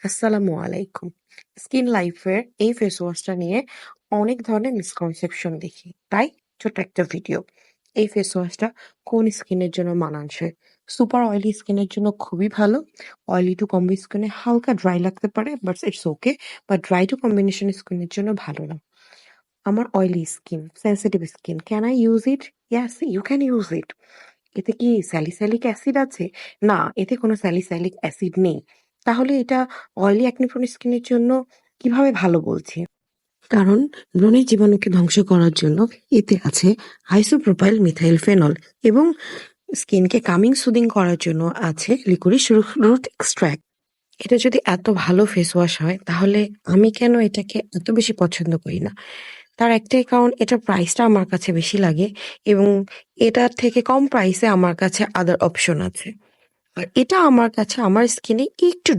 আসসালামু আলাইকুম। স্কিন লাইফের এই ফেস ওয়াশটা নিয়ে অনেক ধরনের মিসকনসেপশন দেখি। তাই ছোট্ট একটা ভিডিও। এই ফেস ওয়াশটা কোন স্কিনের জন্য মানানসই? সুপার অয়েলি স্কিনের জন্য খুবই ভালো। অয়েলি টু কম্বি স্কিনে হালকা ড্রাই লাগতে পারে, but it's okay. But dry to combination স্কিনের জন্য ভালো না। আমার oily skin, sensitive skin. Can I use it? Yes, you can use it. এতে কি স্যালিসাইলিক অ্যাসিড আছে? না, এতে কোনো স্যালিসাইলিক অ্যাসিড নেই। তাহলে এটা অয়েলি অ্যাকনে প্রোন স্কিনের জন্য কিভাবে ভালো বলছি? কারণ ব্রণের জীবাণুকে ধ্বংস করার জন্য এতে আছে আইসোপ্রোপাইল মিথাইল ফেনল এবং স্কিনকে কামিং সুদিং করার জন্য আছে লিকোরিস রুট এক্সট্রাক্ট। এটা যদি এত ভালো ফেস ওয়াশ হয় তাহলে আমি কেন এটাকে এত বেশি পছন্দ করি না? তার একটাই কারণ, এটার প্রাইসটা আমার কাছে বেশি লাগে এবং এটার থেকে কম প্রাইসে আমার কাছে আদার অপশন আছে। আর এটা আমার কাছে আমার স্কিনে একটু